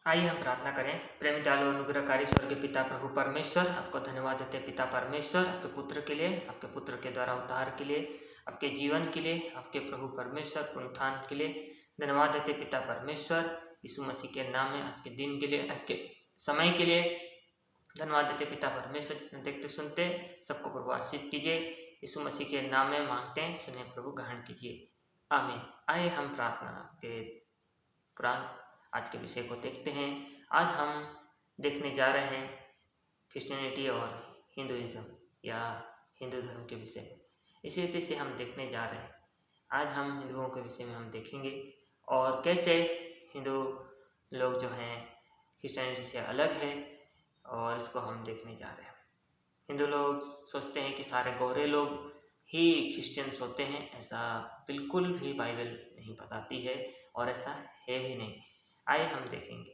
आइए हम प्रार्थना करें। प्रेमी दयालु अनुग्रहकारी स्वर्गीय पिता प्रभु परमेश्वर, आपको धन्यवाद देते हैं पिता परमेश्वर, आपके पुत्र के लिए, आपके पुत्र के द्वारा उद्धार के लिए, आपके जीवन के लिए, आपके प्रभु परमेश्वर पुनरुत्थान के लिए धन्यवाद देते पिता परमेश्वर। यीशु मसीह के नाम में आज के दिन के लिए, आज के समय के लिए धन्यवाद देते पिता परमेश्वर। जितने देखते सुनते सबको प्रभु आशीष कीजिए। यीशु मसीह के नाम में मांगते हैं, सुने प्रभु ग्रहण कीजिए, आमीन। आइए हम प्रार्थना के पुराण आज के विषय को देखते हैं। आज हम देखने जा रहे हैं क्रिश्चियनिटी और हिंदुइज्म या हिंदू धर्म के विषय में। इसी रीति से हम देखने जा रहे हैं। आज हम हिंदुओं के विषय में हम देखेंगे और कैसे हिंदू लोग जो हैं क्रिश्चियनिटी से अलग है, और इसको हम देखने जा रहे हैं। हिंदू लोग सोचते हैं कि सारे गोरे लोग ही क्रिश्चियंस होते हैं। ऐसा बिल्कुल भी बाइबल नहीं बताती है और ऐसा है भी नहीं। आइए हम देखेंगे।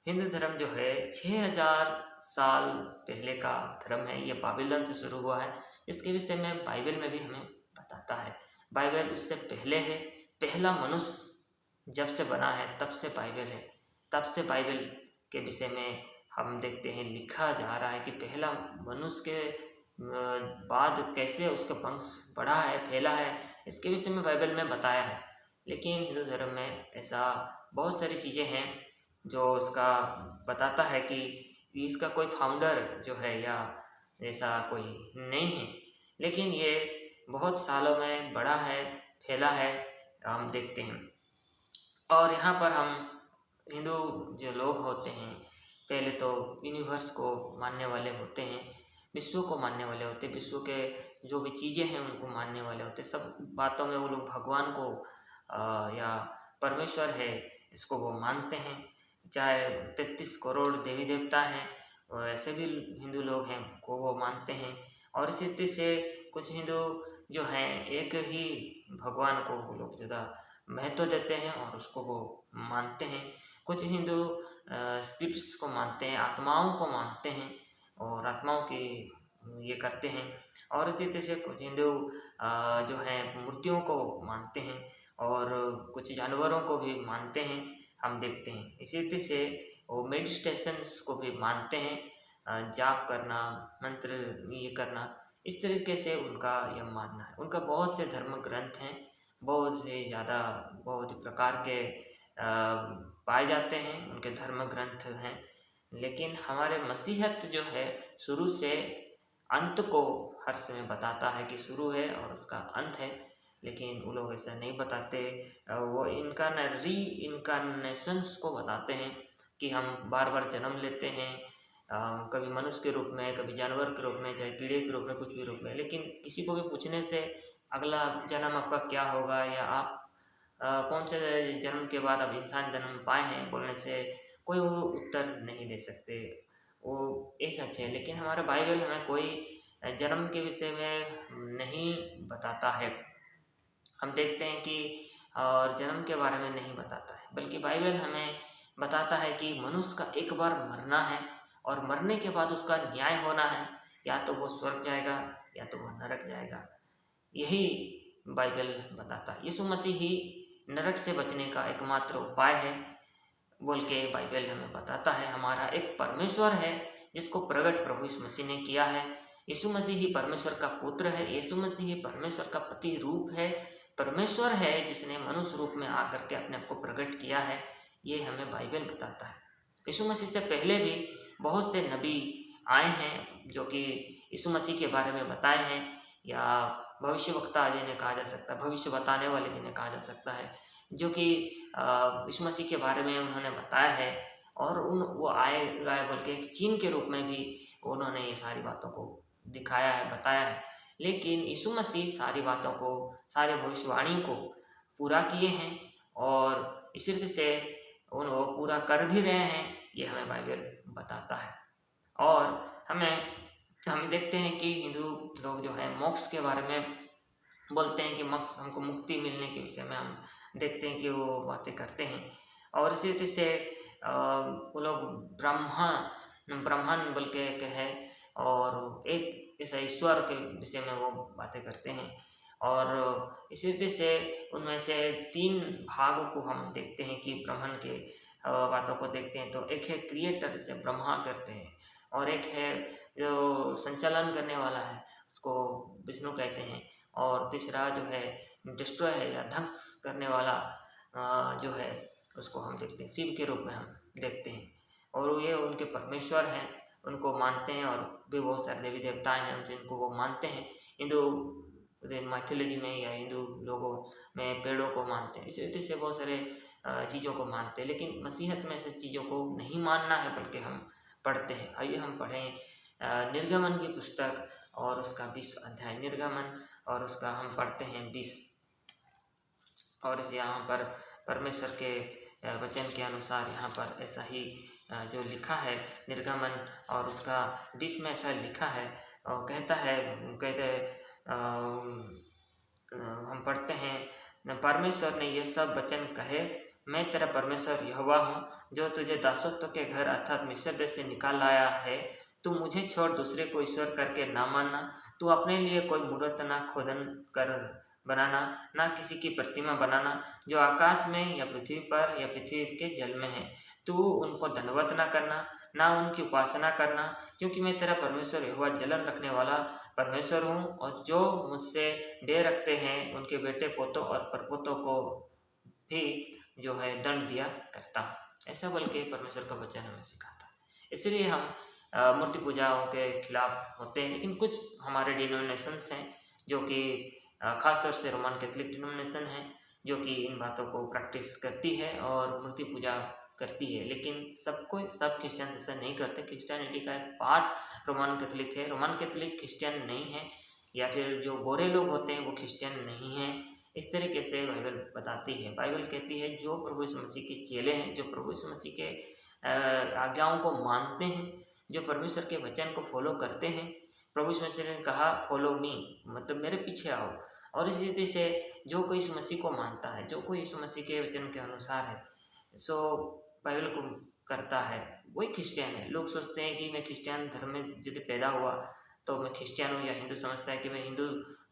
हिंदू धर्म जो है 6000 साल पहले का धर्म है। ये बाबिलोन से शुरू हुआ है। इसके विषय में बाइबल में भी हमें बताता है। बाइबल उससे पहले है। पहला मनुष्य जब से बना है तब से बाइबल है। तब से बाइबल के विषय में हम देखते हैं लिखा जा रहा है कि पहला मनुष्य के बाद कैसे उसका वंश बढ़ा है, फैला है, इसके विषय में बाइबल में बताया है। लेकिन हिंदू धर्म में ऐसा बहुत सारी चीज़ें हैं जो इसका बताता है कि इसका कोई फाउंडर जो है या ऐसा कोई नहीं है। लेकिन ये बहुत सालों में बढ़ा है, फैला है, हम देखते हैं। और यहाँ पर हम हिंदू जो लोग होते हैं, पहले तो यूनिवर्स को मानने वाले होते हैं, विश्व को मानने वाले होते हैं, विश्व के जो भी चीज़ें हैं उनको मानने वाले होते हैं। सब बातों में वो लोग भगवान को या परमेश्वर है इसको वो मानते हैं। चाहे 33 करोड़ देवी देवता हैं, ऐसे भी हिंदू लोग हैं को वो मानते हैं। और इसी रीति से कुछ हिंदू जो हैं एक ही भगवान को वो लोग ज़्यादा महत्व देते हैं और उसको वो मानते हैं। कुछ हिंदू स्पिरिट्स को मानते हैं, आत्माओं को मानते हैं और आत्माओं की ये करते हैं। और इसी तरह से कुछ हिंदू जो हैं मूर्तियों को मानते हैं और कुछ जानवरों को भी मानते हैं, हम देखते हैं। इसी तरह से वो मेडिटेशंस को भी मानते हैं, जाप करना, मंत्र ये करना, इस तरीके से उनका यह मानना है। उनका बहुत से धर्म ग्रंथ हैं, बहुत से ज़्यादा बहुत प्रकार के पाए जाते हैं, उनके धर्म ग्रंथ हैं। लेकिन हमारे मसीहत जो है शुरू से अंत को हर समय बताता है कि शुरू है और उसका अंत है। लेकिन वो लोग ऐसा नहीं बताते। वो इनकारनेशंस को बताते हैं कि हम बार बार जन्म लेते हैं, कभी मनुष्य के रूप में, कभी जानवर के रूप में, चाहे कीड़े के रूप में, कुछ भी रूप में। लेकिन किसी को भी पूछने से अगला जन्म आपका क्या होगा या आप कौन से जन्म के बाद आप इंसान जन्म पाए हैं बोलने से कोई वो उत्तर नहीं दे सकते। वो ये सच है। लेकिन हमारा बाइबल हमें कोई जन्म के विषय में नहीं बताता है। हम देखते हैं कि और जन्म के बारे में नहीं बताता है, बल्कि बाइबल हमें बताता है कि मनुष्य का एक बार मरना है और मरने के बाद उसका न्याय होना है। या तो वो स्वर्ग जाएगा या तो वो नरक जाएगा। यही बाइबल बताता है। यीशु मसीह ही नरक से बचने का एकमात्र उपाय है बोल के बाइबल हमें बताता है। हमारा एक परमेश्वर है जिसको प्रकट प्रभु यीशु मसीह ने किया है। यीशु मसीह ही परमेश्वर का पुत्र है। यीशु मसीह ही परमेश्वर का पति रूप है, परमेश्वर है जिसने मनुष्य रूप में आकर के अपने आप को प्रकट किया है। ये हमें बाइबल बताता है। यीशु मसीह से पहले भी बहुत से नबी आए हैं जो कि यीशु मसीह के बारे में बताए हैं, या भविष्यवक्ता जिन्हें कहा जा सकता है, भविष्य बताने वाले जिन्हें कहा जा सकता है, जो कि यीशु मसीह के बारे में उन्होंने बताया है। और वो आएगा बोल के एक चिन्ह के रूप में भी उन्होंने ये सारी बातों को दिखाया है, बताया है। लेकिन यीशु मसीह सारी बातों को, सारी भविष्यवाणी को पूरा किए हैं और इस रीति से वो पूरा कर भी रहे हैं। ये हमें बाइबल बताता है। और हम देखते हैं कि हिंदू लोग जो है मोक्ष के बारे में बोलते हैं कि मोक्ष हमको मुक्ति मिलने के विषय में हम देखते हैं कि वो बातें करते हैं। और इसी रीति से वो लोग ब्रह्मन बोल के एक है और एक ऐसा ईश्वर के विषय में वो बातें करते हैं। और इसी रीति से उनमें से 3 भागों को हम देखते हैं कि ब्रह्मन के बातों को देखते हैं तो एक है क्रिएटर, जिसे ब्रह्मा करते हैं, और एक है जो संचालन करने वाला है, उसको विष्णु कहते हैं, और तीसरा जो है डिस्ट्रॉय है या ध्वंस करने वाला जो है उसको हम देखते हैं शिव के रूप में हम देखते हैं। और ये उनके परमेश्वर हैं, उनको मानते हैं, और भी बहुत सारे देवी देवताएं हैं जिनको वो मानते हैं। हिंदू माइथोलॉजी में या हिंदू लोगों में पेड़ों को मानते हैं, इसी रीति से बहुत सारे चीज़ों को मानते हैं। लेकिन मसीहत में ऐसे चीज़ों को नहीं मानना है, बल्कि हम पढ़ते हैं। आइए हम पढ़ें निर्गमन की पुस्तक और उसका 20 अध्याय निर्गमन, और उसका हम पढ़ते हैं 20। और इस यहाँ पर परमेश्वर के वचन के अनुसार यहाँ पर ऐसा ही जो लिखा है निर्गमन और उसका 20 में ऐसा लिखा है, और कहते हम पढ़ते हैं, परमेश्वर ने ये सब वचन कहे, मैं तेरा परमेश्वर यहोवा हूँ, जो तुझे दासत्व के घर अर्थात मिस्र देश से निकाल लाया है। तू मुझे छोड़ दूसरे को ईश्वर करके ना मानना, तू अपने लिए कोई मूर्त ना खोदन कर बनाना, ना किसी की प्रतिमा बनाना जो आकाश में या पृथ्वी पर या पृथ्वी के जल में है। तू उनको दंडवत ना करना, ना उनकी उपासना करना, क्योंकि मैं तेरा परमेश्वर यहोवा जलन रखने वाला परमेश्वर हूँ, और जो मुझसे डर रखते हैं उनके बेटे पोतों और परपोतों को भी जो है दंड दिया करता हूँ। ऐसा बोल के परमेश्वर का वचन हमें सिखाता है। इसलिए हम मूर्ति पूजाओं के खिलाफ होते हैं। लेकिन कुछ हमारे डिनोमिनेशंस हैं जो कि खासतौर से रोमन कैथोलिक डिनोमिनेशन है, जो कि इन बातों को प्रैक्टिस करती है और मूर्ति पूजा करती है। लेकिन सब क्रिश्चियन ऐसा नहीं करते। क्रिश्चियनिटी का एक पार्ट रोमन कैथोलिक है। रोमन कैथोलिक क्रिश्चियन नहीं है, या फिर जो गोरे लोग होते हैं वो क्रिश्चियन नहीं हैं। इस तरीके से बाइबल बताती है। बाइबल कहती है जो प्रभु यीशु मसीह के चेले हैं, जो प्रभु यीशु मसीह के आज्ञाओं को मानते हैं, जो परमेश्वर के वचन को फॉलो करते हैं। प्रभु यीशु मसीह ने कहा फॉलो मी, मतलब मेरे पीछे आओ। और इस रीति से जो कोई यीशु मसीह को मानता है, जो कोई यीशु मसीह के वचन के अनुसार है, सो बाइबल को करता है, वही क्रिश्चियन है। लोग सोचते हैं कि मैं क्रिश्चियन धर्म में यदि पैदा हुआ तो मैं क्रिश्चियन हूँ, या हिंदू समझता है कि मैं हिंदू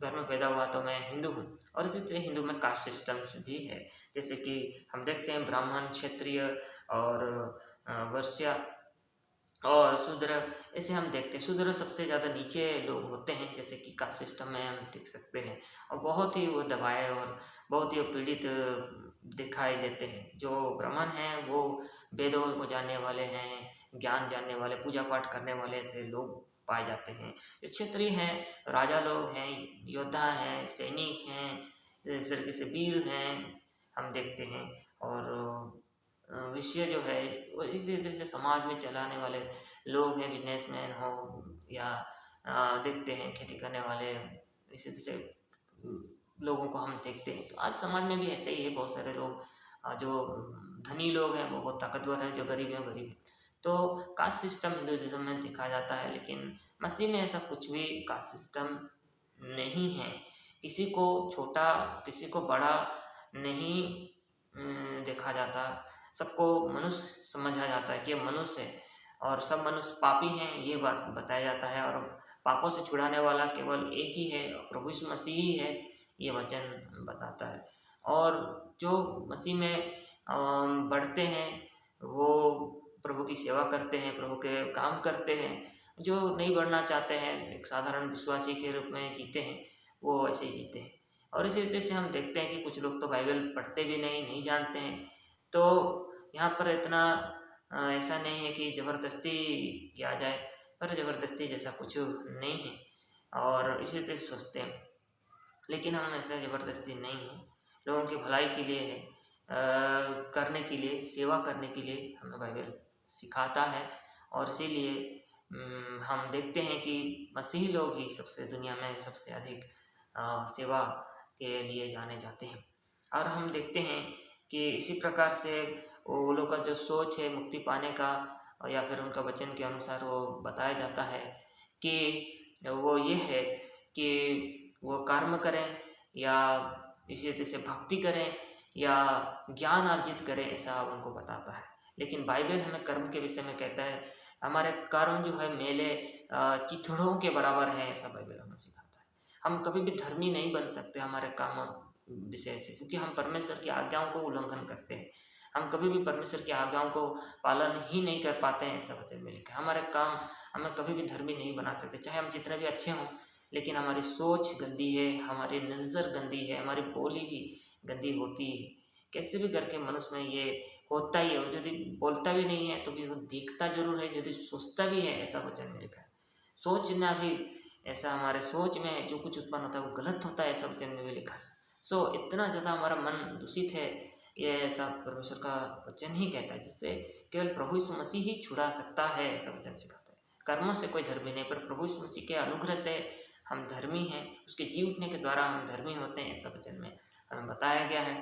घर में पैदा हुआ तो मैं हिंदू हूँ। और इसी तरह हिंदू में कास्ट सिस्टम्स भी है, जैसे कि हम देखते हैं ब्राह्मण, क्षत्रिय और वैश्य और शूद्र, ऐसे हम देखते हैं। शूद्र सबसे ज़्यादा नीचे लोग होते हैं, जैसे कि कास्ट सिस्टम में हम देख सकते हैं, और बहुत ही वो दबाए और बहुत ही पीड़ित दिखाई देते हैं। जो ब्राह्मण हैं वो वेदों को जानने वाले हैं, ज्ञान जानने वाले, पूजा पाठ करने वाले ऐसे लोग पाए जाते हैं। जो क्षत्रिय हैं, राजा लोग हैं, योद्धा हैं, सैनिक हैं, इस तरीके से वीर हैं हम देखते हैं। और विषय जो है वो इस तरीके से समाज में चलाने वाले लोग हैं, बिजनेसमैन हो या देखते हैं खेती करने वाले, इसी तरह से लोगों को हम देखते हैं। तो आज समाज में भी ऐसे ही है, बहुत सारे लोग जो धनी लोग हैं वो बहुत ताकतवर हैं, जो गरीब हैं गरीब हैं। तो कास्ट सिस्टम हिंदुइज्म में देखा जाता है, लेकिन मसीह में ऐसा कुछ भी कास्ट सिस्टम नहीं है। किसी को छोटा किसी को बड़ा नहीं देखा जाता, सबको मनुष्य समझा जाता है कि ये मनुष्य है, और सब मनुष्य पापी हैं ये बात बताया जाता है। और पापों से छुड़ाने वाला केवल एक ही है, प्रभु यीशु मसीह ही है, ये वचन बताता है। और जो मसीह में बढ़ते हैं वो प्रभु की सेवा करते हैं, प्रभु के काम करते हैं। जो नहीं बढ़ना चाहते हैं, एक साधारण विश्वासी के रूप में जीते हैं, वो ऐसे ही जीते हैं। और इसी रीति से हम देखते हैं कि कुछ लोग तो बाइबल पढ़ते भी नहीं जानते हैं। तो यहाँ पर इतना ऐसा नहीं है कि ज़बरदस्ती किया जाए, पर ज़बरदस्ती जैसा कुछ नहीं है, और इसी रीति से सोचते हैं। लेकिन हम ऐसा ज़बरदस्ती नहीं है, लोगों की भलाई के लिए है, करने के लिए, सेवा करने के लिए हमें बाइबल सिखाता है। और इसीलिए हम देखते हैं कि मसीही लोग ही सबसे दुनिया में सबसे अधिक सेवा के लिए जाने जाते हैं। और हम देखते हैं कि इसी प्रकार से वो लोग का जो सोच है मुक्ति पाने का, या फिर उनका वचन के अनुसार वो बताया जाता है कि वो ये है कि वो कर्म करें या इसी तरह से भक्ति करें या ज्ञान अर्जित करें, ऐसा उनको बताता है। लेकिन बाइबल हमें कर्म के विषय में कहता है, हमारे कर्म जो है मेले चिथड़ों के बराबर है, ऐसा बाइबल हमें सिखाता है। हम कभी भी धर्मी नहीं बन सकते हमारे काम और विषय से, क्योंकि हम परमेश्वर की आज्ञाओं को उल्लंघन करते हैं। हम कभी भी परमेश्वर की आज्ञाओं को पालन ही नहीं कर पाते हैं, ऐसा वचन में लिखा है। हमारे काम हमें कभी भी धर्मी नहीं बना सकते, चाहे हम जितने भी अच्छे हों, लेकिन हमारी सोच गंदी है, हमारी नज़र गंदी है, हमारी बोली भी गंदी होती है। कैसे भी करके मनुष्य में ये होता ही है। वो यदि बोलता भी नहीं है तो भी वो दिखता जरूर है, यदि सोचता भी है, ऐसा वचन में लिखा है। सोचना भी ऐसा, हमारे सोच में जो कुछ उत्पन्न होता है वो गलत होता है, ऐसा वचन में भी लिखा है। इतना ज़्यादा हमारा मन दूषित है, ये ऐसा परमेश्वर का वचन ही कहता है, जिससे केवल प्रभु यीशु मसीह ही छुड़ा सकता है, ऐसा वचन सिखाता है। कर्मों से कोई धर्मी नहीं, पर प्रभु यीशु मसीह के अनुग्रह से हम धर्मी हैं, उसके जी उठने के द्वारा हम धर्मी होते हैं, ऐसा वचन में हमें बताया गया है।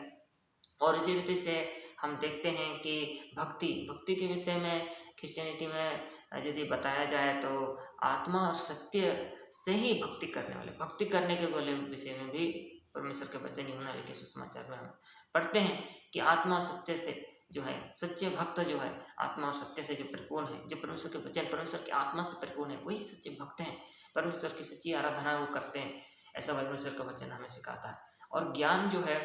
और इसी रीति से हम देखते हैं कि भक्ति के विषय में क्रिश्चियनिटी में यदि बताया जाए तो आत्मा और सत्य से ही भक्ति करने वाले, भक्ति करने के वाले विषय में भी परमेश्वर के वचन यूहन्ना लिखे सुसमाचार में हम पढ़ते हैं कि आत्मा और सत्य से जो है, सच्चे भक्त जो है आत्मा और सत्य से जो परिपूर्ण है, जो परमेश्वर के वचन परमेश्वर की आत्मा से परिपूर्ण है, वही सच्चे भक्त हैं, परमेश्वर की सच्ची आराधना वो करते हैं, ऐसा परमेश्वर का वचन हमें सिखाता है। और ज्ञान जो है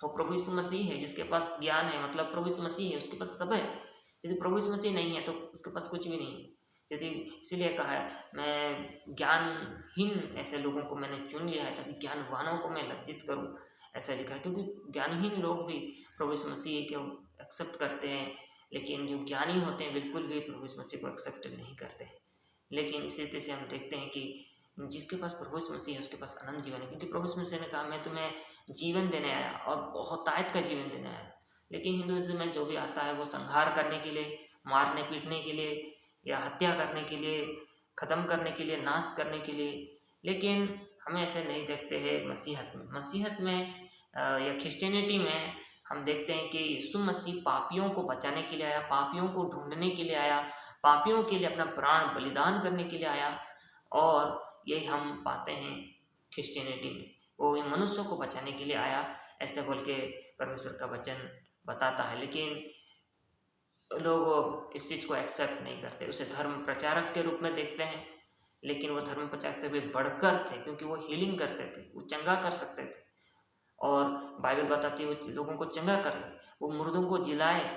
वो प्रभु यीशु मसीह है, जिसके पास ज्ञान है, मतलब प्रभु यीशु मसीह है, उसके पास सब है। यदि प्रभु यीशु मसीह नहीं है तो उसके पास कुछ भी नहीं है। यदि इसीलिए कहा है, मैं ज्ञानहीन ऐसे लोगों को मैंने चुन लिया है ताकि ज्ञानवानों को मैं लज्जित करूं, ऐसा लिखा है। क्योंकि ज्ञानहीन लोग भी प्रभु यीशु मसीह को एक्सेप्ट करते हैं, लेकिन जो ज्ञानी होते हैं बिल्कुल भी प्रभु यीशु मसीह को एक्सेप्ट नहीं करते हैं। लेकिन इसी तरह से हम देखते हैं कि जिसके पास प्रभु यीशु मसीह है उसके पास अनंत जीवन है, क्योंकि प्रभु यीशु मसीह ने कहा, मैं तुम्हें जीवन देने आया और बहुतायत का जीवन देने आया। लेकिन हिंदुइज्म में जो भी आता है वो संहार करने के लिए, मारने पीटने के लिए, या हत्या करने के लिए, ख़त्म करने के लिए, नाश करने के लिए। लेकिन हमें ऐसे नहीं देखते हैं मसीहत में या क्रिश्चियनिटी में हम देखते हैं कि यीशु मसीह पापियों को बचाने के लिए आया, पापियों को ढूंढने के लिए आया, पापियों के लिए अपना प्राण बलिदान करने के लिए आया। और यही हम पाते हैं क्रिश्चियनिटी में, वो मनुष्यों को बचाने के लिए आया, ऐसे बोल के परमेश्वर का वचन बताता है। लेकिन लोग इस चीज़ को एक्सेप्ट नहीं करते, उसे धर्म प्रचारक के रूप में देखते हैं। लेकिन वो धर्म प्रचारक से भी बढ़कर थे, क्योंकि वो हीलिंग करते थे, वो चंगा कर सकते थे। और बाइबल बताती है वो लोगों को चंगा कर, वो मुर्दों को जिलाए,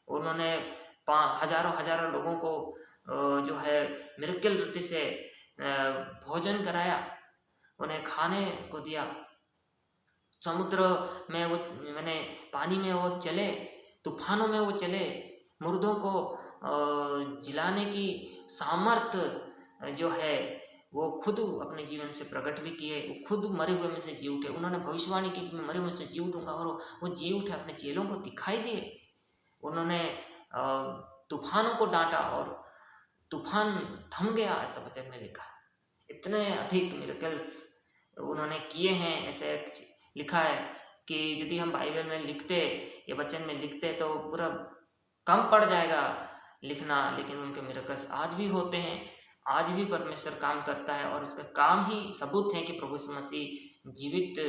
उन्होंने हजारों लोगों को जो है मिरेकल रीति से भोजन कराया, उन्हें खाने को दिया। समुद्र में वो पानी में वो चले, तूफानों में वो चले, मुर्दों को जिलाने की सामर्थ जो है वो खुद अपने जीवन से प्रकट भी किए। वो खुद मरे हुए में से जी उठे, उन्होंने भविष्यवाणी की कि मैं मरे हुए से जी उठूंगा, और वो जी उठे, अपने चेलों को दिखाई दिए। उन्होंने तूफानों को डांटा और तूफान थम गया, ऐसा वचन में लिखा। इतने अधिक मिरेकल्स उन्होंने किए हैं, ऐसे लिखा है कि यदि हम बाइबल में लिखते या वचन में लिखते तो पूरा कम पड़ जाएगा लिखना। लेकिन उनके मिरेकल्स आज भी होते हैं, आज भी परमेश्वर काम करता है, और उसका काम ही सबूत है कि प्रभु यीशु मसीह जीवित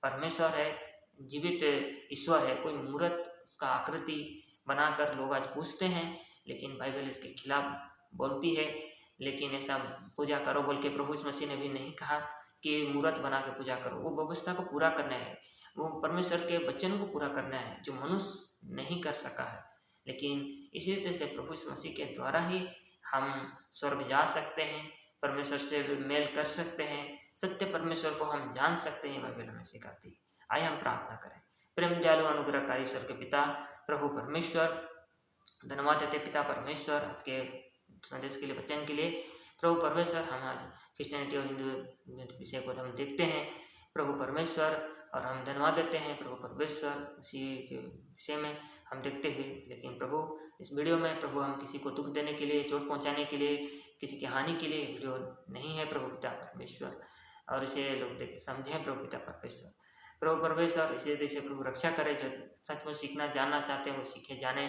परमेश्वर है, जीवित ईश्वर है। कोई मूर्त उसका आकृति बनाकर लोग आज पूजते हैं, लेकिन बाइबल इसके खिलाफ बोलती है। लेकिन ऐसा पूजा करो बोल के प्रभु यीशु मसीह ने भी नहीं कहा कि मूर्त बना के पूजा करो। वो व्यवस्था को पूरा करना है, वो परमेश्वर के वचन को पूरा करना है जो मनुष्य नहीं कर सका है। लेकिन इसी तरह से प्रभु यीशु मसीह के द्वारा ही हम स्वर्ग जा सकते हैं, परमेश्वर से मेल कर सकते हैं, सत्य परमेश्वर को हम जान सकते हैं, बाइबल हमें सिखाती है। आइए हम प्रार्थना करें। प्रेम दयालु अनुग्रहकारी ईश्वर के पिता प्रभु परमेश्वर, धन्यवाद देते पिता परमेश्वर आज के संदेश के लिए, वचन के लिए। प्रभु परमेश्वर, हम आज क्रिश्चियनिटी और हिंदू विषय को हम देखते हैं प्रभु परमेश्वर, और हम धन्यवाद देते हैं प्रभु परमेश्वर इसी के विषय में हम देखते हुए। लेकिन प्रभु इस वीडियो में प्रभु हम किसी को दुख देने के लिए, चोट पहुंचाने के लिए, किसी की हानि के लिए वीडियो नहीं है प्रभु पिता परमेश्वर, और इसे लोग देख समझें प्रभु पिता परमेश्वर। प्रभु परमेश्वर इसी तरह से प्रभु रक्षा करे, जो सच में सीखना जानना चाहते हैं वो सीखे जाने,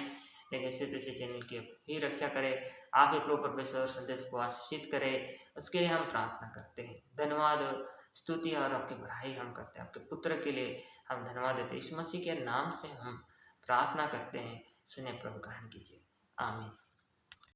लेकिन इसी तरह से चैनल की भी रक्षा करे। आप ही प्रभु परमेश्वर संदेश को आशीषित करे, उसके लिए हम प्रार्थना करते हैं। धन्यवाद, स्तुति और आपकी बढ़ाई हम करते हैं। आपके पुत्र के लिए हम धन्यवाद देते हैं। इस मसीह के नाम से हम प्रार्थना करते हैं, सुने प्रभु ग्रहण कीजिए, आमीन।